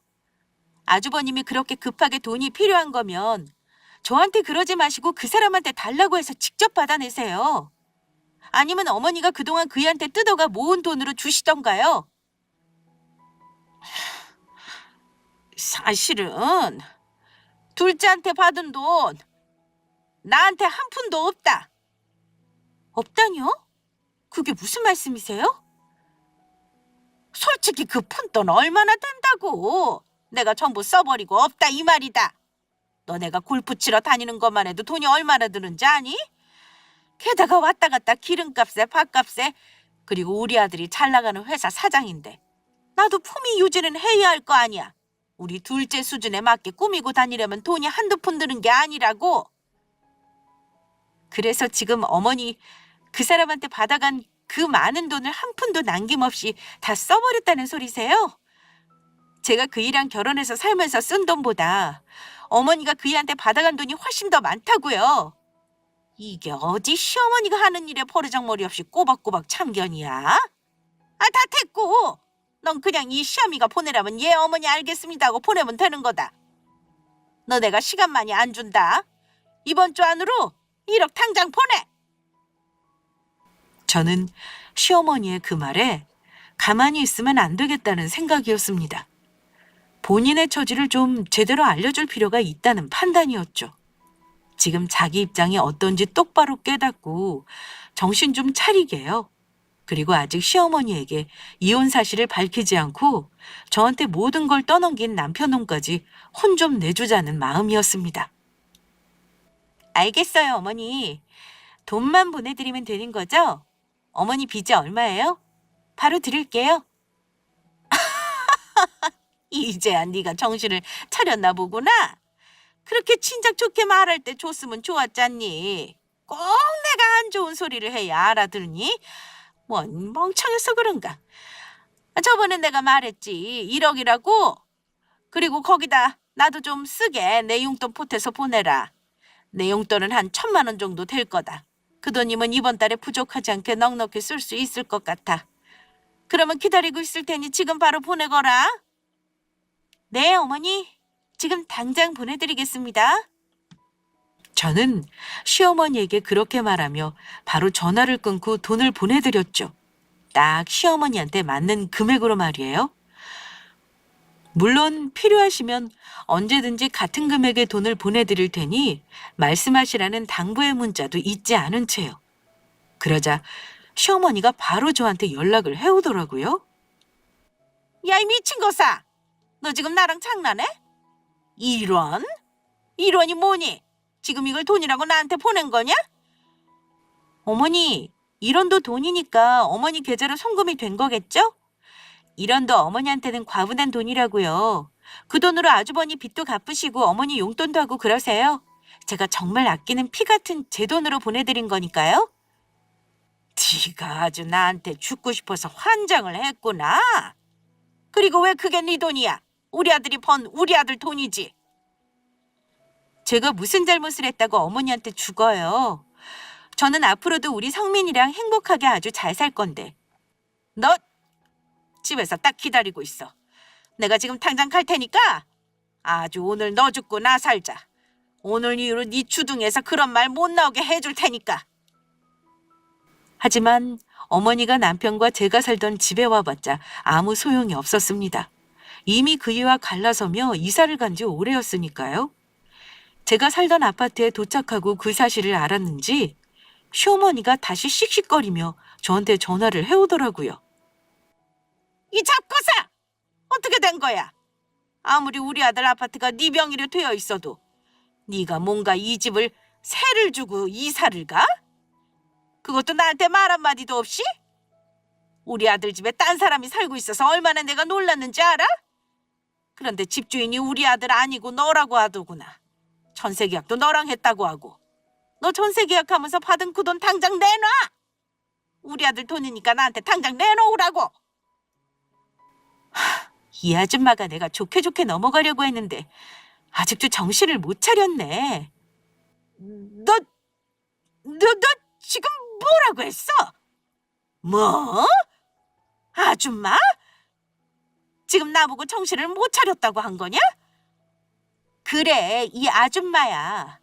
아주버님이 그렇게 급하게 돈이 필요한 거면 저한테 그러지 마시고 그 사람한테 달라고 해서 직접 받아내세요. 아니면 어머니가 그동안 그이한테 뜯어가 모은 돈으로 주시던가요. 사실은 둘째한테 받은 돈 나한테 한 푼도 없다. 없다뇨? 그게 무슨 말씀이세요? 솔직히 그 푼돈 얼마나 된다고. 내가 전부 써버리고 없다 이 말이다. 너네가 골프 치러 다니는 것만 해도 돈이 얼마나 드는지 아니? 게다가 왔다 갔다 기름값에 밥값에, 그리고 우리 아들이 잘 나가는 회사 사장인데 나도 품위 유지는 해야 할 거 아니야. 우리 둘째 수준에 맞게 꾸미고 다니려면 돈이 한두 푼 드는 게 아니라고. 그래서 지금 어머니 그 사람한테 받아간 그 많은 돈을 한 푼도 남김없이 다 써버렸다는 소리세요? 제가 그이랑 결혼해서 살면서 쓴 돈보다 어머니가 그이한테 받아간 돈이 훨씬 더 많다고요. 이게 어디 시어머니가 하는 일에 버르장머리 없이 꼬박꼬박 참견이야? 아, 다 됐고 넌 그냥 이 시어미가 보내라면 예 어머니 알겠습니다 하고 보내면 되는 거다. 너 내가 시간 많이 안 준다. 이번 주 안으로 1억 당장 보내. 저는 시어머니의 그 말에 가만히 있으면 안 되겠다는 생각이었습니다. 본인의 처지를 좀 제대로 알려줄 필요가 있다는 판단이었죠. 지금 자기 입장이 어떤지 똑바로 깨닫고 정신 좀 차리게요. 그리고 아직 시어머니에게 이혼 사실을 밝히지 않고 저한테 모든 걸 떠넘긴 남편 놈까지 혼 좀 내주자는 마음이었습니다. 알겠어요, 어머니. 돈만 보내드리면 되는 거죠? 어머니 빚이 얼마예요? 바로 드릴게요. 이제야 네가 정신을 차렸나 보구나. 그렇게 친작 좋게 말할 때 줬으면 좋았잖니. 꼭 내가 안 좋은 소리를 해야 알아들니? 뭔 멍청해서 그런가. 저번에 내가 말했지. 1억이라고. 그리고 거기다 나도 좀 쓰게 내 용돈 보태서 보내라. 내 용돈은 한 1,000만 원 정도 될 거다. 그 돈이면 이번 달에 부족하지 않게 넉넉히 쓸 수 있을 것 같아. 그러면 기다리고 있을 테니 지금 바로 보내거라. 네, 어머니. 지금 당장 보내드리겠습니다. 저는 시어머니에게 그렇게 말하며 바로 전화를 끊고 돈을 보내드렸죠. 딱 시어머니한테 맞는 금액으로 말이에요. 물론 필요하시면 언제든지 같은 금액의 돈을 보내드릴 테니 말씀하시라는 당부의 문자도 잊지 않은 채요. 그러자 시어머니가 바로 저한테 연락을 해오더라고요. 야, 이 미친 거사. 너 지금 나랑 장난해? 1원? 1원이 뭐니? 지금 이걸 돈이라고 나한테 보낸 거냐? 어머니, 1원도 돈이니까 어머니 계좌로 송금이 된 거겠죠? 1원도 어머니한테는 과분한 돈이라고요. 그 돈으로 아주버니 빚도 갚으시고 어머니 용돈도 하고 그러세요. 제가 정말 아끼는 피 같은 제 돈으로 보내드린 거니까요. 네가 아주 나한테 죽고 싶어서 환장을 했구나. 그리고 왜 그게 네 돈이야? 우리 아들이 번 우리 아들 돈이지. 제가 무슨 잘못을 했다고 어머니한테 죽어요. 저는 앞으로도 우리 성민이랑 행복하게 아주 잘 살 건데. 너 집에서 딱 기다리고 있어. 내가 지금 당장 갈 테니까 아주 오늘 너 죽고 나 살자. 오늘 이후로 네 주둥에서 그런 말 못 나오게 해줄 테니까. 하지만 어머니가 남편과 제가 살던 집에 와봤자 아무 소용이 없었습니다. 이미 그이와 갈라서며 이사를 간 지 오래였으니까요. 제가 살던 아파트에 도착하고 그 사실을 알았는지 시어머니가 다시 씩씩거리며 저한테 전화를 해오더라고요. 이 잡거사! 어떻게 된 거야? 아무리 우리 아들 아파트가 네 명의로 되어 있어도 네가 뭔가 이 집을 세를 주고 이사를 가? 그것도 나한테 말 한마디도 없이? 우리 아들 집에 딴 사람이 살고 있어서 얼마나 내가 놀랐는지 알아? 그런데 집주인이 우리 아들 아니고 너라고 하더구나. 전세계약도 너랑 했다고 하고. 너 전세계약하면서 받은 그 돈 당장 내놔! 우리 아들 돈이니까 나한테 당장 내놓으라고! 이 아줌마가 내가 좋게 넘어가려고 했는데 아직도 정신을 못 차렸네. 너 지금 뭐라고 했어? 뭐? 아줌마? 지금 나보고 정신을 못 차렸다고 한 거냐? 그래, 이 아줌마야.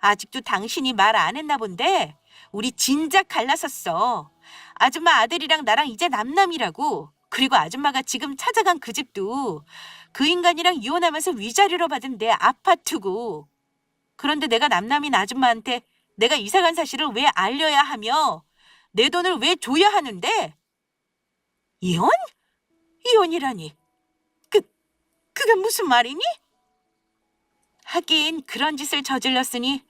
아직도 당신이 말 안 했나 본데 우리 진작 갈라섰어. 아줌마 아들이랑 나랑 이제 남남이라고. 그리고 아줌마가 지금 찾아간 그 집도 그 인간이랑 이혼하면서 위자료로 받은 내 아파트고. 그런데 내가 남남인 아줌마한테 내가 이사간 사실을 왜 알려야 하며 내 돈을 왜 줘야 하는데? 이혼? 이혼이라니. 그게 무슨 말이니? 하긴 그런 짓을 저질렀으니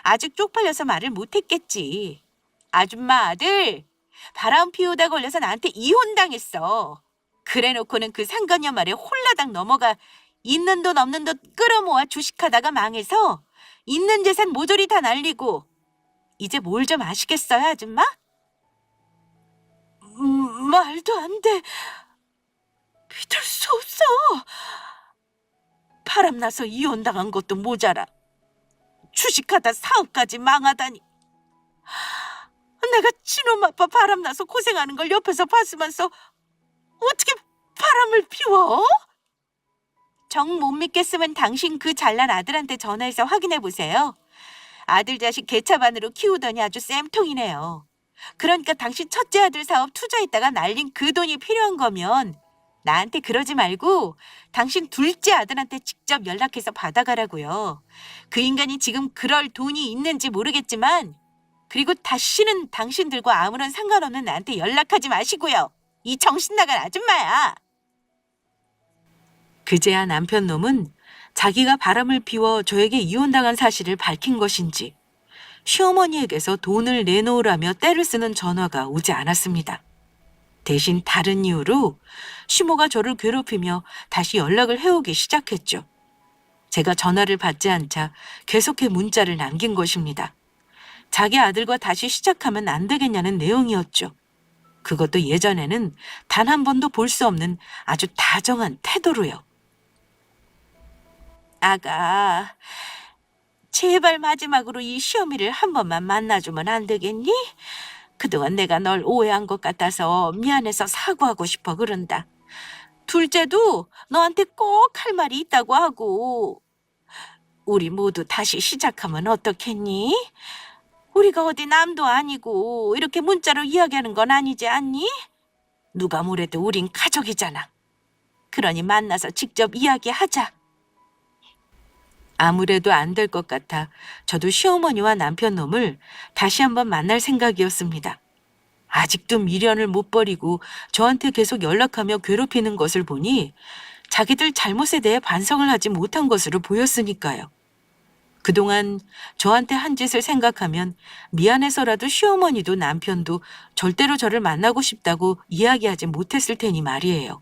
아직 쪽팔려서 말을 못했겠지. 아줌마 아들, 바람 피우다 걸려서 나한테 이혼당했어. 그래놓고는 그 상간녀 말에 홀라당 넘어가 있는 돈 없는 돈 끌어모아 주식하다가 망해서 있는 재산 모조리 다 날리고. 이제 뭘 좀 아시겠어요, 아줌마? 말도 안 돼. 믿을 수 없어. 바람나서 이혼당한 것도 모자라 주식하다 사업까지 망하다니. 내가 친엄마 아빠 바람나서 고생하는 걸 옆에서 봤으면서 어떻게 바람을 피워? 정 못 믿겠으면 당신 그 잘난 아들한테 전화해서 확인해 보세요. 아들 자식 개차반으로 키우더니 아주 쌤통이네요. 그러니까 당신 첫째 아들 사업 투자했다가 날린 그 돈이 필요한 거면 나한테 그러지 말고 당신 둘째 아들한테 직접 연락해서 받아가라고요. 그 인간이 지금 그럴 돈이 있는지 모르겠지만 그리고 다시는 당신들과 아무런 상관없는 나한테 연락하지 마시고요. 이 정신 나간 아줌마야. 그제야 남편 놈은 자기가 바람을 피워 저에게 이혼당한 사실을 밝힌 것인지 시어머니에게서 돈을 내놓으라며 떼를 쓰는 전화가 오지 않았습니다. 대신 다른 이유로 시모가 저를 괴롭히며 다시 연락을 해오기 시작했죠. 제가 전화를 받지 않자 계속해 문자를 남긴 것입니다. 자기 아들과 다시 시작하면 안 되겠냐는 내용이었죠. 그것도 예전에는 단 한 번도 볼 수 없는 아주 다정한 태도로요. 아가, 제발 마지막으로 이 시어미를 한 번만 만나주면 안 되겠니? 그동안 내가 널 오해한 것 같아서 미안해서 사과하고 싶어 그런다. 둘째도 너한테 꼭 할 말이 있다고 하고. 우리 모두 다시 시작하면 어떻겠니? 우리가 어디 남도 아니고 이렇게 문자로 이야기하는 건 아니지 않니? 누가 뭐래도 우린 가족이잖아. 그러니 만나서 직접 이야기하자. 아무래도 안 될 것 같아 저도 시어머니와 남편 놈을 다시 한번 만날 생각이었습니다. 아직도 미련을 못 버리고 저한테 계속 연락하며 괴롭히는 것을 보니 자기들 잘못에 대해 반성을 하지 못한 것으로 보였으니까요. 그동안 저한테 한 짓을 생각하면 미안해서라도 시어머니도 남편도 절대로 저를 만나고 싶다고 이야기하지 못했을 테니 말이에요.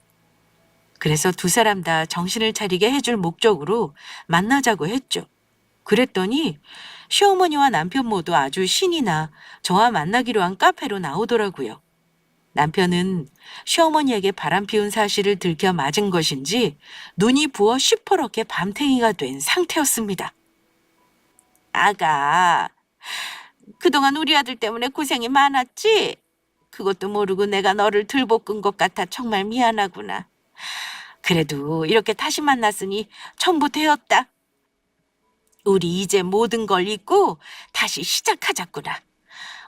그래서 두 사람 다 정신을 차리게 해줄 목적으로 만나자고 했죠. 그랬더니 시어머니와 남편 모두 아주 신이 나 저와 만나기로 한 카페로 나오더라고요. 남편은 시어머니에게 바람 피운 사실을 들켜 맞은 것인지 눈이 부어 시퍼렇게 밤탱이가 된 상태였습니다. 아가, 그동안 우리 아들 때문에 고생이 많았지? 그것도 모르고 내가 너를 들볶은 것 같아 정말 미안하구나. 그래도 이렇게 다시 만났으니 전부 되었다. 우리 이제 모든 걸 잊고 다시 시작하자꾸나.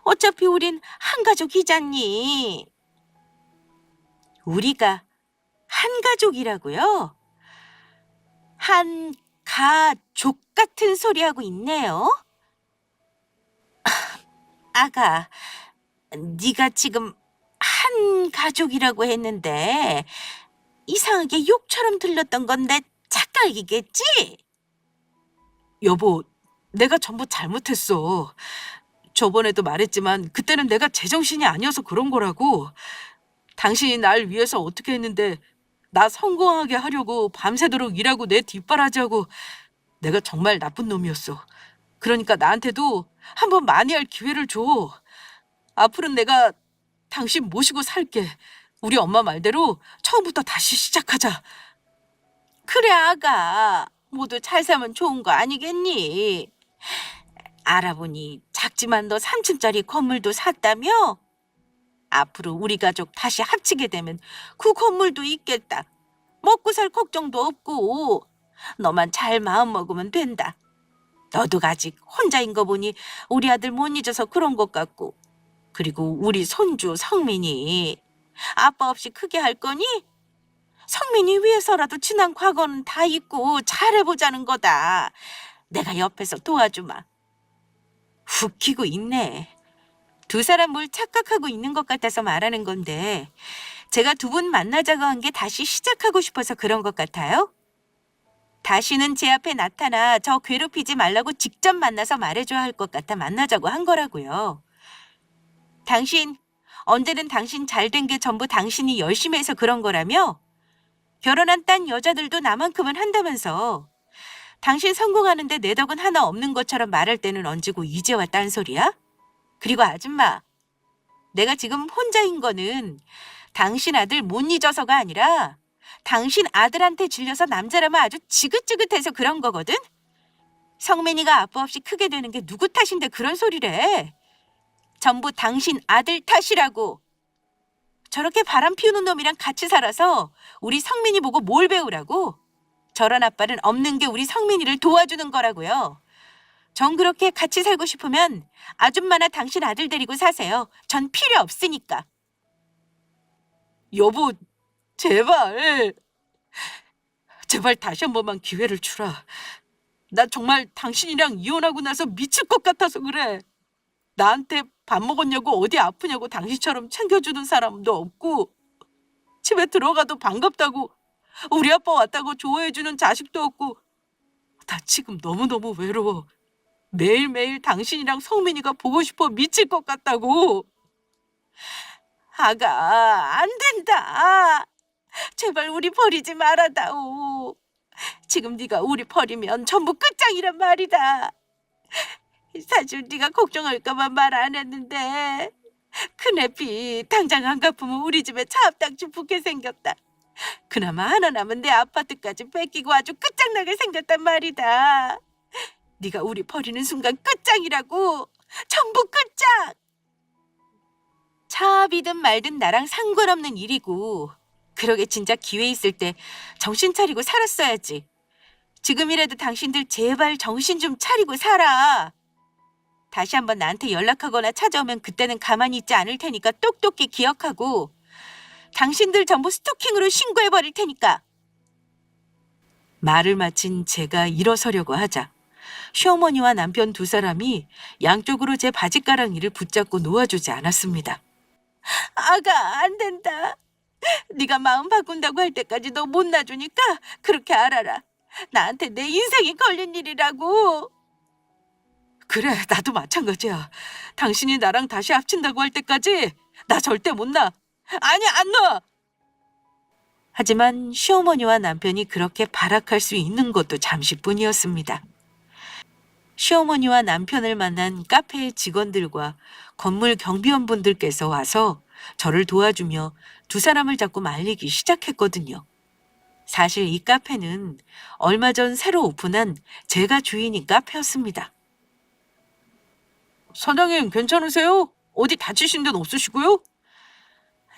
어차피 우린 한 가족이잖니. 우리가 한 가족이라고요? 한 가족 같은 소리 하고 있네요. 아가, 네가 지금 한 가족이라고 했는데 이상하게 욕처럼 들렸던 건 내 착각이겠지? 여보, 내가 전부 잘못했어. 저번에도 말했지만 그때는 내가 제정신이 아니어서 그런 거라고. 당신이 날 위해서 어떻게 했는데 나 성공하게 하려고 밤새도록 일하고 내 뒷바라지하고 내가 정말 나쁜 놈이었어. 그러니까 나한테도 한번 만회할 기회를 줘. 앞으로는 내가 당신 모시고 살게. 우리 엄마 말대로 처음부터 다시 시작하자. 그래, 아가. 모두 잘 살면 좋은 거 아니겠니? 알아보니 작지만 너 3층짜리 건물도 샀다며? 앞으로 우리 가족 다시 합치게 되면 그 건물도 있겠다. 먹고 살 걱정도 없고 너만 잘 마음 먹으면 된다. 너도 아직 혼자인 거 보니 우리 아들 못 잊어서 그런 것 같고, 그리고 우리 손주 성민이 아빠 없이 크게 할 거니? 성민이 위해서라도 지난 과거는 다 잊고 잘해보자는 거다. 내가 옆에서 도와주마. 웃기고 있네. 두 사람 뭘 착각하고 있는 것 같아서 말하는 건데 제가 두 분 만나자고 한 게 다시 시작하고 싶어서 그런 것 같아요? 다시는 제 앞에 나타나 저 괴롭히지 말라고 직접 만나서 말해줘야 할 것 같아 만나자고 한 거라고요. 당신, 언제는 당신 잘된 게 전부 당신이 열심히 해서 그런 거라며? 결혼한 딴 여자들도 나만큼은 한다면서. 당신 성공하는데 내 덕은 하나 없는 것처럼 말할 때는 언제고 이제와 딴소리야? 그리고 아줌마, 내가 지금 혼자인 거는 당신 아들 못 잊어서가 아니라 당신 아들한테 질려서 남자라면 아주 지긋지긋해서 그런 거거든? 성민이가 아빠 없이 크게 되는 게 누구 탓인데 그런 소리래. 전부 당신 아들 탓이라고. 저렇게 바람 피우는 놈이랑 같이 살아서 우리 성민이 보고 뭘 배우라고? 저런 아빠는 없는 게 우리 성민이를 도와주는 거라고요. 정 그렇게 같이 살고 싶으면 아줌마나 당신 아들 데리고 사세요. 전 필요 없으니까. 여보, 제발. 제발 다시 한 번만 기회를 주라. 나 정말 당신이랑 이혼하고 나서 미칠 것 같아서 그래. 나한테 밥 먹었냐고 어디 아프냐고 당신처럼 챙겨주는 사람도 없고 집에 들어가도 반갑다고 우리 아빠 왔다고 좋아해주는 자식도 없고 나 지금 너무너무 외로워. 매일매일 당신이랑 성민이가 보고 싶어 미칠 것 같다고. 아가, 안 된다. 제발 우리 버리지 말아다오. 지금 네가 우리 버리면 전부 끝장이란 말이다. 사실 네가 걱정할까봐 말 안 했는데 큰애비 당장 안 갚으면 우리 집에 차압당치 붙게 생겼다. 그나마 하나 남은 내 아파트까지 뺏기고 아주 끝장나게 생겼단 말이다. 네가 우리 버리는 순간 끝장이라고. 전부 끝장. 차압이든 말든 나랑 상관없는 일이고 그러게 진짜 기회 있을 때 정신 차리고 살았어야지. 지금이라도 당신들 제발 정신 좀 차리고 살아. 다시 한번 나한테 연락하거나 찾아오면 그때는 가만히 있지 않을 테니까 똑똑히 기억하고 당신들 전부 스토킹으로 신고해버릴 테니까. 말을 마친 제가 일어서려고 하자 시어머니와 남편 두 사람이 양쪽으로 제 바지가랑이를 붙잡고 놓아주지 않았습니다. 아가, 안 된다. 네가 마음 바꾼다고 할 때까지 너 못 놔주니까 그렇게 알아라. 나한테 내 인생이 걸린 일이라고. 그래, 나도 마찬가지야. 당신이 나랑 다시 합친다고 할 때까지 나 절대 못 나. 아니, 안 놔! 하지만 시어머니와 남편이 그렇게 발악할 수 있는 것도 잠시뿐이었습니다. 시어머니와 남편을 만난 카페의 직원들과 건물 경비원분들께서 와서 저를 도와주며 두 사람을 자꾸 말리기 시작했거든요. 사실 이 카페는 얼마 전 새로 오픈한 제가 주인인 카페였습니다. 사장님, 괜찮으세요? 어디 다치신 데는 없으시고요?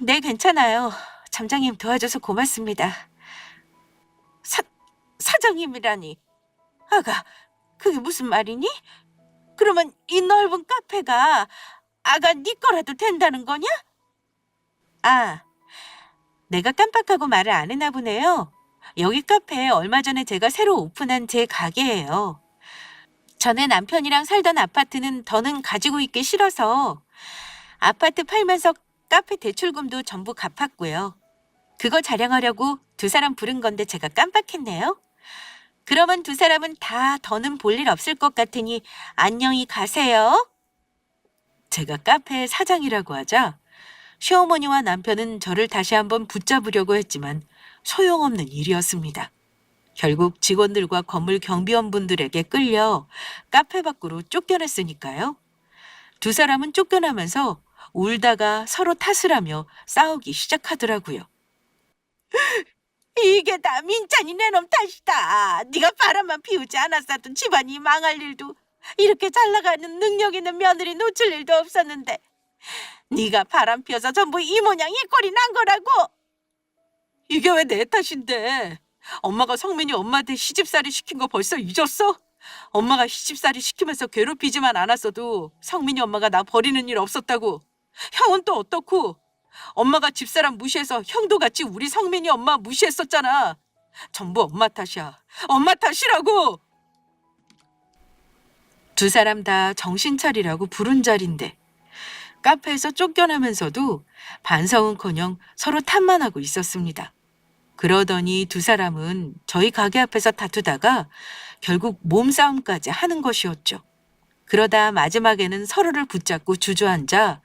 네, 괜찮아요. 점장님 도와줘서 고맙습니다. 사장님이라니. 아가, 그게 무슨 말이니? 그러면 이 넓은 카페가 아가 네 거라도 된다는 거냐? 아, 내가 깜빡하고 말을 안 했나 보네요. 여기 카페 얼마 전에 제가 새로 오픈한 제 가게예요. 전에 남편이랑 살던 아파트는 더는 가지고 있기 싫어서 아파트 팔면서 카페 대출금도 전부 갚았고요. 그거 자랑하려고 두 사람 부른 건데 제가 깜빡했네요. 그러면 두 사람은 다 더는 볼 일 없을 것 같으니 안녕히 가세요. 제가 카페의 사장이라고 하자 시어머니와 남편은 저를 다시 한번 붙잡으려고 했지만 소용없는 일이었습니다. 결국 직원들과 건물 경비원분들에게 끌려 카페 밖으로 쫓겨냈으니까요. 두 사람은 쫓겨나면서 울다가 서로 탓을 하며 싸우기 시작하더라고요. 이게 다 민찬이 내놈 탓이다. 네가 바람만 피우지 않았어도 집안이 망할 일도 이렇게 잘 나가는 능력 있는 며느리 놓칠 일도 없었는데 네가 바람 피워서 전부 이 모양 이 꼴이 난 거라고. 이게 왜 내 탓인데? 엄마가 성민이 엄마한테 시집살이 시킨 거 벌써 잊었어? 엄마가 시집살이 시키면서 괴롭히지만 않았어도 성민이 엄마가 나 버리는 일 없었다고. 형은 또 어떻고? 엄마가 집사람 무시해서 형도 같이 우리 성민이 엄마 무시했었잖아. 전부 엄마 탓이야. 엄마 탓이라고. 두 사람 다 정신 차리라고 부른 자리인데 카페에서 쫓겨나면서도 반성은커녕 서로 탓만 하고 있었습니다. 그러더니 두 사람은 저희 가게 앞에서 다투다가 결국 몸싸움까지 하는 것이었죠. 그러다 마지막에는 서로를 붙잡고 주저앉아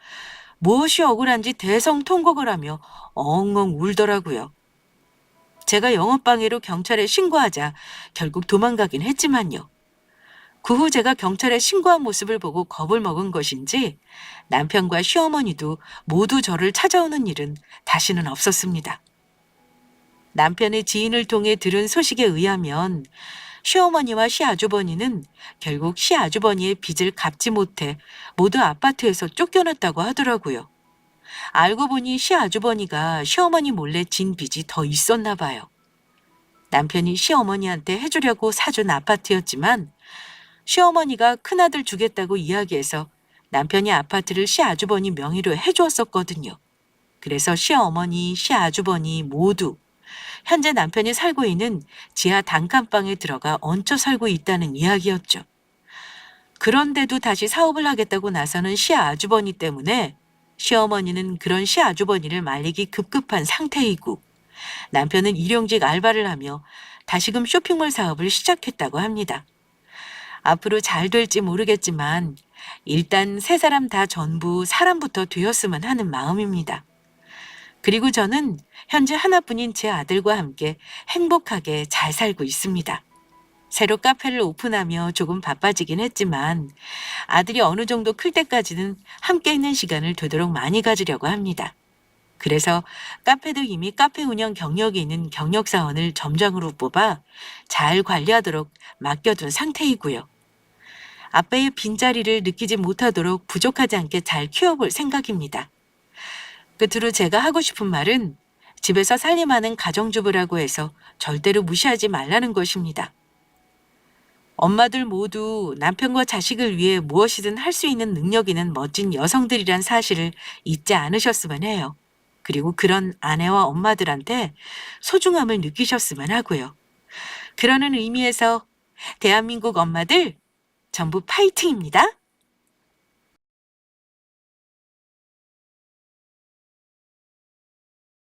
무엇이 억울한지 대성통곡을 하며 엉엉 울더라고요. 제가 영업방해로 경찰에 신고하자 결국 도망가긴 했지만요. 그 후 제가 경찰에 신고한 모습을 보고 겁을 먹은 것인지 남편과 시어머니도 모두 저를 찾아오는 일은 다시는 없었습니다. 남편의 지인을 통해 들은 소식에 의하면 시어머니와 시아주버니는 결국 시아주버니의 빚을 갚지 못해 모두 아파트에서 쫓겨났다고 하더라고요. 알고 보니 시아주버니가 시어머니 몰래 진 빚이 더 있었나 봐요. 남편이 시어머니한테 해주려고 사준 아파트였지만 시어머니가 큰아들 주겠다고 이야기해서 남편이 아파트를 시아주버니 명의로 해주었었거든요. 그래서 시어머니, 시아주버니 모두 현재 남편이 살고 있는 지하 단칸방에 들어가 얹혀 살고 있다는 이야기였죠. 그런데도 다시 사업을 하겠다고 나서는 시아주버니 때문에 시어머니는 그런 시아주버니를 말리기 급급한 상태이고 남편은 일용직 알바를 하며 다시금 쇼핑몰 사업을 시작했다고 합니다. 앞으로 잘 될지 모르겠지만 일단 세 사람 다 전부 사람부터 되었으면 하는 마음입니다. 그리고 저는 현재 하나뿐인 제 아들과 함께 행복하게 잘 살고 있습니다. 새로 카페를 오픈하며 조금 바빠지긴 했지만 아들이 어느 정도 클 때까지는 함께 있는 시간을 되도록 많이 가지려고 합니다. 그래서 카페도 이미 카페 운영 경력이 있는 경력사원을 점장으로 뽑아 잘 관리하도록 맡겨둔 상태이고요. 아빠의 빈자리를 느끼지 못하도록 부족하지 않게 잘 키워볼 생각입니다. 끝으로 제가 하고 싶은 말은 집에서 살림하는 가정주부라고 해서 절대로 무시하지 말라는 것입니다. 엄마들 모두 남편과 자식을 위해 무엇이든 할 수 있는 능력 있는 멋진 여성들이란 사실을 잊지 않으셨으면 해요. 그리고 그런 아내와 엄마들한테 소중함을 느끼셨으면 하고요. 그러는 의미에서 대한민국 엄마들 전부 파이팅입니다.